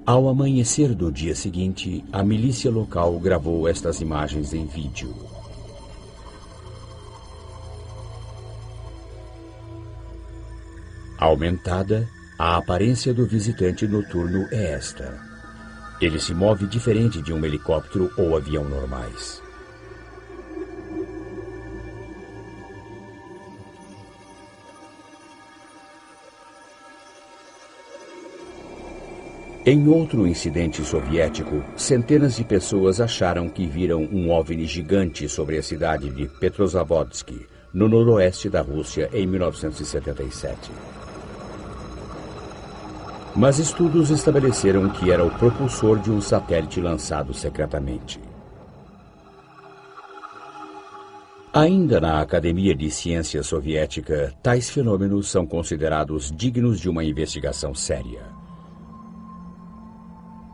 Ao amanhecer do dia seguinte, a milícia local gravou estas imagens em vídeo. Aumentada, a aparência do visitante noturno é esta. Ele se move diferente de um helicóptero ou avião normais. Em outro incidente soviético, centenas de pessoas acharam que viram um OVNI gigante sobre a cidade de Petrozavodsk, no noroeste da Rússia, em 1977. Mas estudos estabeleceram que era o propulsor de um satélite lançado secretamente. Ainda na Academia de Ciência Soviética, tais fenômenos são considerados dignos de uma investigação séria.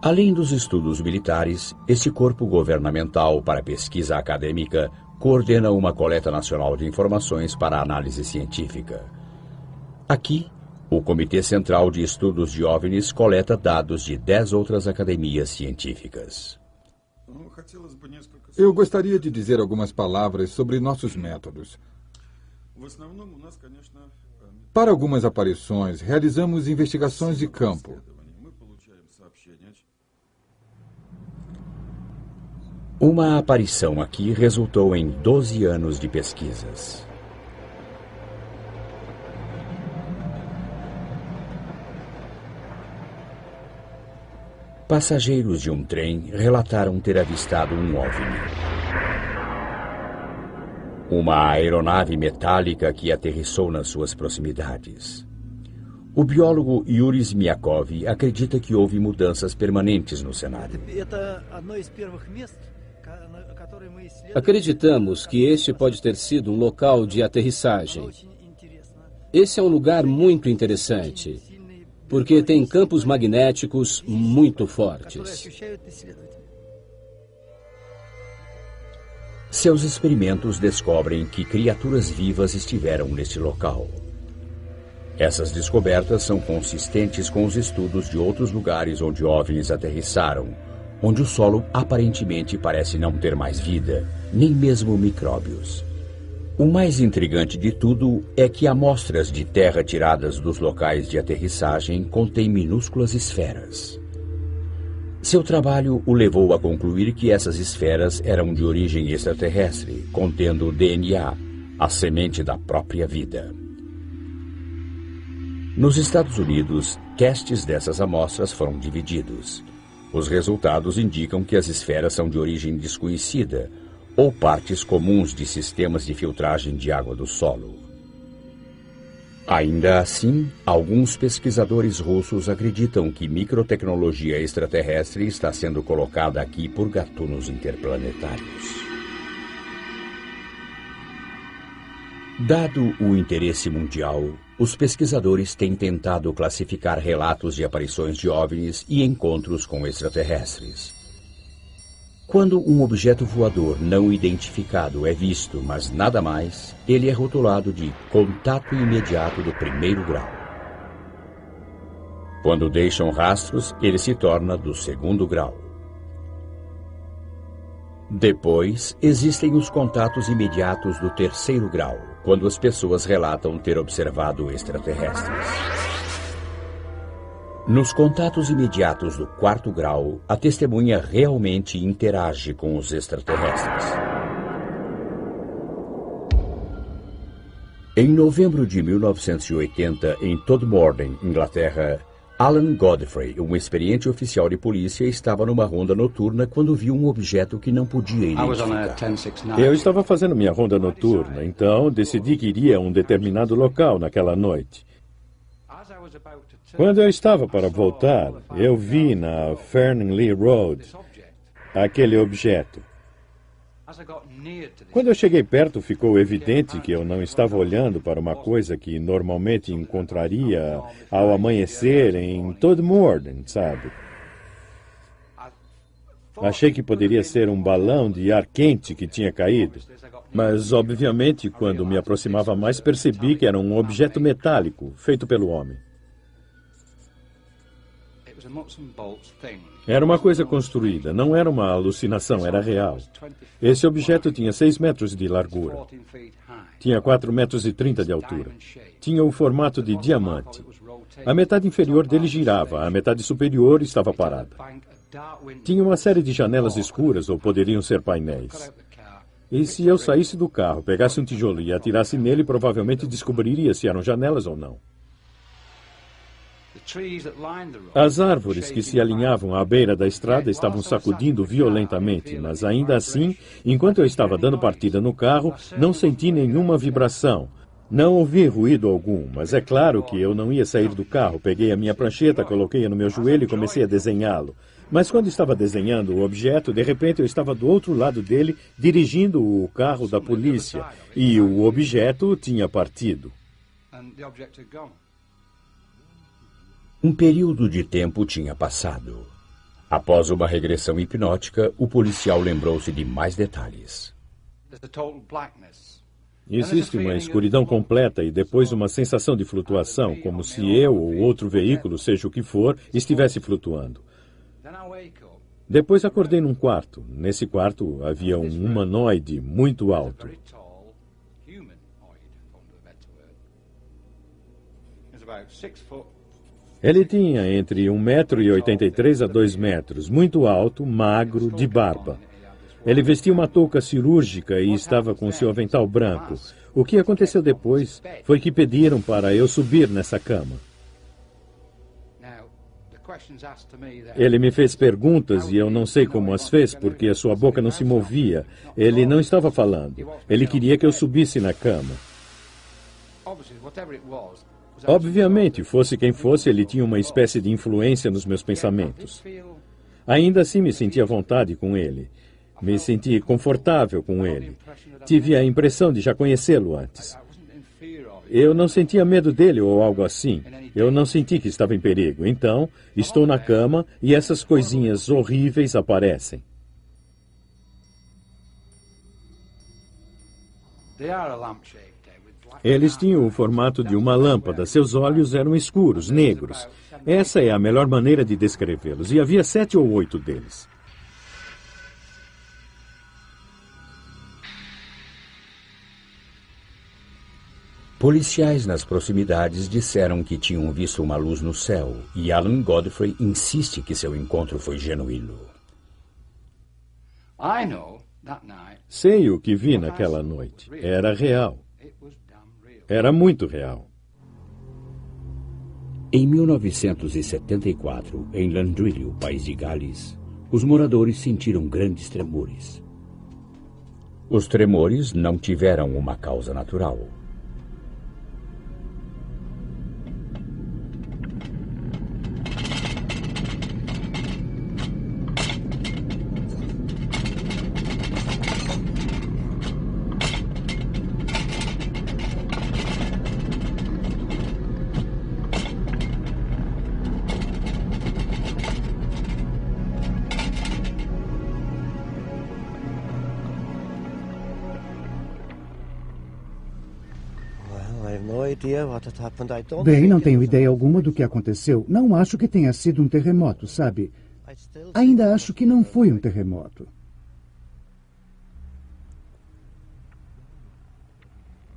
Além dos estudos militares, este corpo governamental para pesquisa acadêmica coordena uma coleta nacional de informações para análise científica. Aqui, o Comitê Central de Estudos de OVNIs coleta dados de 10 outras academias científicas. Eu gostaria de dizer algumas palavras sobre nossos métodos. Para algumas aparições, realizamos investigações de campo. Uma aparição aqui resultou em 12 anos de pesquisas. Passageiros de um trem relataram ter avistado um OVNI. Uma aeronave metálica que aterrissou nas suas proximidades. O biólogo Yuri Zmiakov acredita que houve mudanças permanentes no cenário. Acreditamos que este pode ter sido um local de aterrissagem. Esse é um lugar muito interessante, porque tem campos magnéticos muito fortes. Seus experimentos descobrem que criaturas vivas estiveram neste local. Essas descobertas são consistentes com os estudos de outros lugares onde OVNIs aterrissaram, onde o solo aparentemente parece não ter mais vida, nem mesmo micróbios. O mais intrigante de tudo é que amostras de terra tiradas dos locais de aterrissagem contêm minúsculas esferas. Seu trabalho o levou a concluir que essas esferas eram de origem extraterrestre, contendo DNA, a semente da própria vida. Nos Estados Unidos, testes dessas amostras foram divididos. Os resultados indicam que as esferas são de origem desconhecida, ou partes comuns de sistemas de filtragem de água do solo. Ainda assim, alguns pesquisadores russos acreditam que microtecnologia extraterrestre está sendo colocada aqui por gatunos interplanetários. Dado o interesse mundial, os pesquisadores têm tentado classificar relatos de aparições de OVNIs e encontros com extraterrestres. Quando um objeto voador não identificado é visto, mas nada mais, ele é rotulado de contato imediato do primeiro grau. Quando deixam rastros, ele se torna do segundo grau. Depois, existem os contatos imediatos do terceiro grau, quando as pessoas relatam ter observado extraterrestres. Nos contatos imediatos do quarto grau, a testemunha realmente interage com os extraterrestres. Em novembro de 1980, em Todmorden, Inglaterra, Alan Godfrey, um experiente oficial de polícia, estava numa ronda noturna quando viu um objeto que não podia identificar. Eu estava fazendo minha ronda noturna, então decidi que iria a um determinado local naquela noite. Quando eu estava para voltar, eu vi na Fernley Road aquele objeto. Quando eu cheguei perto, ficou evidente que eu não estava olhando para uma coisa que normalmente encontraria ao amanhecer em Todmorden, sabe? Achei que poderia ser um balão de ar quente que tinha caído. Mas, obviamente, quando me aproximava mais, percebi que era um objeto metálico, feito pelo homem. Era uma coisa construída, não era uma alucinação, era real. Esse objeto tinha 6 metros de largura. Tinha 4,30 metros de altura. Tinha o formato de diamante. A metade inferior dele girava, a metade superior estava parada. Tinha uma série de janelas escuras, ou poderiam ser painéis. E se eu saísse do carro, pegasse um tijolo e atirasse nele, provavelmente descobriria se eram janelas ou não. As árvores que se alinhavam à beira da estrada estavam sacudindo violentamente, mas ainda assim, enquanto eu estava dando partida no carro, não senti nenhuma vibração. Não ouvi ruído algum, mas é claro que eu não ia sair do carro. Peguei a minha prancheta, coloquei-a no meu joelho e comecei a desenhá-lo. Mas quando estava desenhando o objeto, de repente eu estava do outro lado dele, dirigindo o carro da polícia, e o objeto tinha partido. Um período de tempo tinha passado. Após uma regressão hipnótica, o policial lembrou-se de mais detalhes. Existe uma escuridão completa e depois uma sensação de flutuação, como se eu ou outro veículo, seja o que for, estivesse flutuando. Depois acordei num quarto. Nesse quarto havia um humanoide muito alto. Ele tinha entre 1,83 m a 2 metros, muito alto, magro, de barba. Ele vestia uma touca cirúrgica e estava com seu avental branco. O que aconteceu depois foi que pediram para eu subir nessa cama. Ele me fez perguntas e eu não sei como as fez, porque a sua boca não se movia. Ele não estava falando. Ele queria que eu subisse na cama. Obviamente, fosse quem fosse, ele tinha uma espécie de influência nos meus pensamentos. Ainda assim, me senti à vontade com ele. Me senti confortável com ele. Tive a impressão de já conhecê-lo antes. Eu não sentia medo dele ou algo assim. Eu não senti que estava em perigo. Então, estou na cama e essas coisinhas horríveis aparecem. Eles tinham o formato de uma lâmpada. Seus olhos eram escuros, negros. Essa é a melhor maneira de descrevê-los. E havia 7 ou 8 deles. Policiais nas proximidades disseram que tinham visto uma luz no céu, e Alan Godfrey insiste que seu encontro foi genuíno. Sei o que vi naquela noite. Era real. Era muito real. Em 1974, em Landrillo, país de Gales, os moradores sentiram grandes tremores. Os tremores não tiveram uma causa natural. Bem, não tenho ideia alguma do que aconteceu. Não acho que tenha sido um terremoto, sabe? Ainda acho que não foi um terremoto.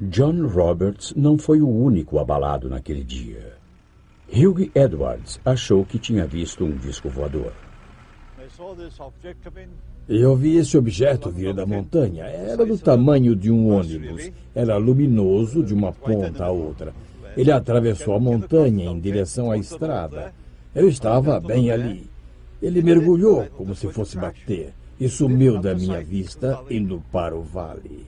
John Roberts não foi o único abalado naquele dia. Hugh Edwards achou que tinha visto um disco voador. Eu vi esse objeto vir da montanha. Era do tamanho de um ônibus. Era luminoso de uma ponta a outra. Ele atravessou a montanha em direção à estrada. Eu estava bem ali. Ele mergulhou como se fosse bater e sumiu da minha vista, indo para o vale.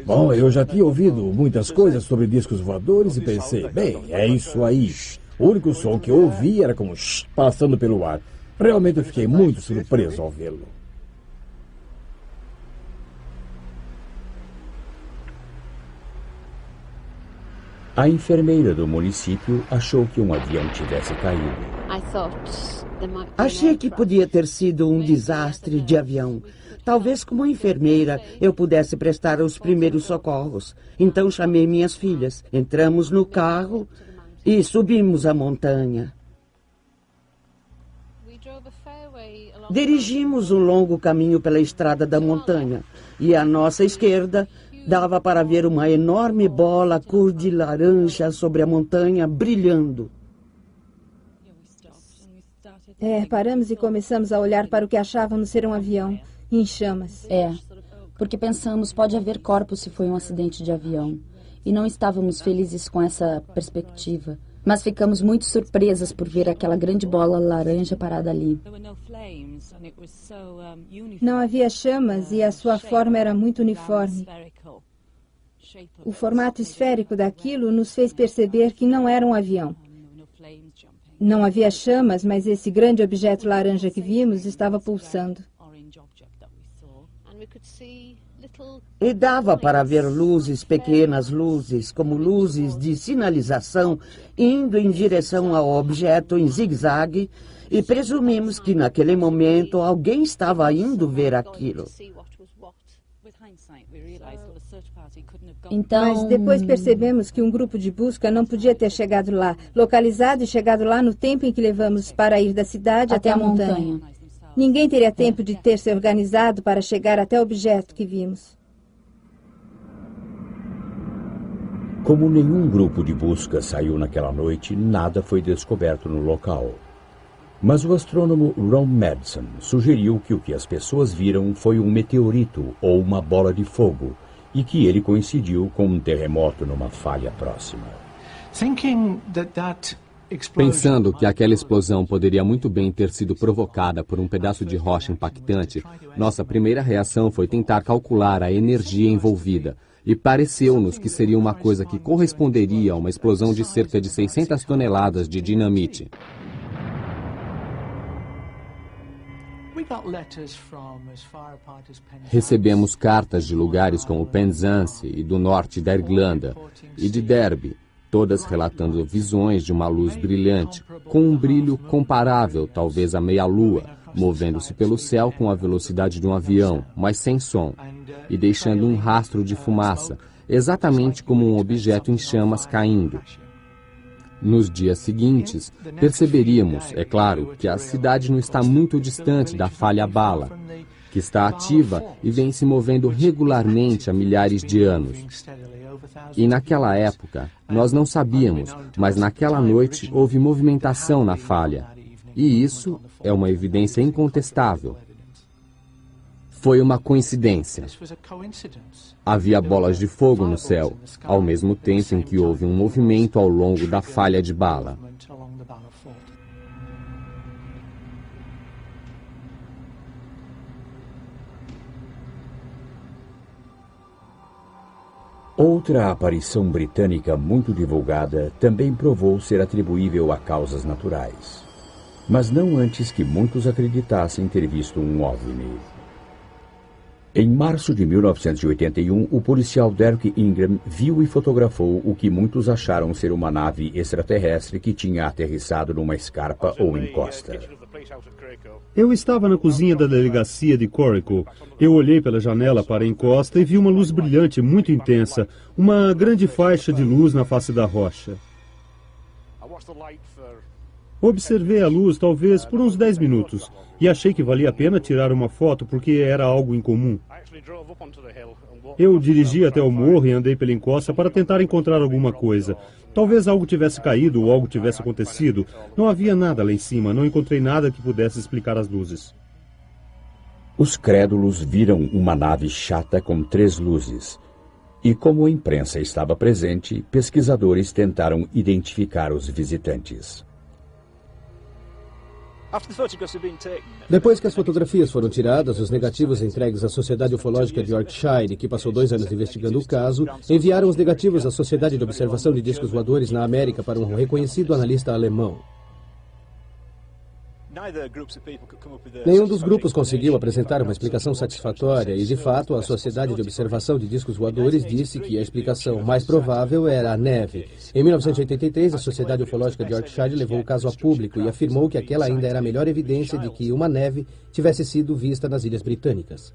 Bom, eu já tinha ouvido muitas coisas sobre discos voadores e pensei, bem, é isso aí. O único som que eu ouvi era como passando pelo ar. Realmente eu fiquei muito surpreso ao vê-lo. A enfermeira do município achou que um avião tivesse caído. Achei que podia ter sido um desastre de avião. Talvez como enfermeira eu pudesse prestar os primeiros socorros. Então chamei minhas filhas. Entramos no carro e subimos a montanha. Dirigimos um longo caminho pela estrada da montanha e à nossa esquerda dava para ver uma enorme bola cor de laranja sobre a montanha brilhando. Paramos e começamos a olhar para o que achávamos ser um avião em chamas. Porque pensamos, pode haver corpos se foi um acidente de avião. E não estávamos felizes com essa perspectiva. Mas ficamos muito surpresas por ver aquela grande bola laranja parada ali. Não havia chamas e a sua forma era muito uniforme. O formato esférico daquilo nos fez perceber que não era um avião. Não havia chamas, mas esse grande objeto laranja que vimos estava pulsando. E dava para ver luzes, pequenas luzes, como luzes de sinalização, indo em direção ao objeto em zigue-zague, e presumimos que naquele momento alguém estava indo ver aquilo. Mas depois percebemos que um grupo de busca não podia ter chegado lá, localizado e chegado lá no tempo em que levamos para ir da cidade até a montanha. Ninguém teria tempo de ter se organizado para chegar até o objeto que vimos. Como nenhum grupo de busca saiu naquela noite, nada foi descoberto no local. Mas o astrônomo Ron Madsen sugeriu que o que as pessoas viram foi um meteorito ou uma bola de fogo, e que ele coincidiu com um terremoto numa falha próxima. Pensando que aquela explosão poderia muito bem ter sido provocada por um pedaço de rocha impactante, nossa primeira reação foi tentar calcular a energia envolvida, e pareceu-nos que seria uma coisa que corresponderia a uma explosão de cerca de 600 toneladas de dinamite. Recebemos cartas de lugares como Penzance e do norte da Irlanda e de Derby, todas relatando visões de uma luz brilhante, com um brilho comparável talvez à meia-lua, movendo-se pelo céu com a velocidade de um avião, mas sem som, e deixando um rastro de fumaça, exatamente como um objeto em chamas caindo. Nos dias seguintes, perceberíamos, é claro, que a cidade não está muito distante da falha bala, que está ativa e vem se movendo regularmente há milhares de anos. E naquela época, nós não sabíamos, mas naquela noite houve movimentação na falha. E isso é uma evidência incontestável. Foi uma coincidência. Havia bolas de fogo no céu, ao mesmo tempo em que houve um movimento ao longo da falha de bala. Outra aparição britânica muito divulgada também provou ser atribuível a causas naturais, mas não antes que muitos acreditassem ter visto um OVNI. Em março de 1981, o policial Derek Ingram viu e fotografou o que muitos acharam ser uma nave extraterrestre que tinha aterrissado numa escarpa ou encosta. Eu estava na cozinha da delegacia de Coracle. Eu olhei pela janela para a encosta e vi uma luz brilhante muito intensa, uma grande faixa de luz na face da rocha. Observei a luz talvez por uns 10 minutos e achei que valia a pena tirar uma foto porque era algo incomum. Eu dirigi até o morro e andei pela encosta para tentar encontrar alguma coisa. Talvez algo tivesse caído ou algo tivesse acontecido. Não havia nada lá em cima, não encontrei nada que pudesse explicar as luzes. Os crédulos viram uma nave chata com 3 luzes. E como a imprensa estava presente, pesquisadores tentaram identificar os visitantes. Depois que as fotografias foram tiradas, os negativos entregues à Sociedade Ufológica de Yorkshire, que passou 2 anos investigando o caso, enviaram os negativos à Sociedade de Observação de Discos Voadores na América para um reconhecido analista alemão. Nenhum dos grupos conseguiu apresentar uma explicação satisfatória e, de fato, a Sociedade de Observação de Discos Voadores disse que a explicação mais provável era a neve. Em 1983, a Sociedade Ufológica de Yorkshire levou o caso a público e afirmou que aquela ainda era a melhor evidência de que uma neve tivesse sido vista nas Ilhas Britânicas.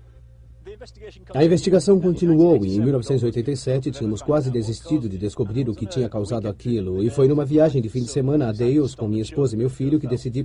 A investigação continuou e, em 1987, tínhamos quase desistido de descobrir o que tinha causado aquilo, e foi numa viagem de fim de semana a Dales com minha esposa e meu filho que decidi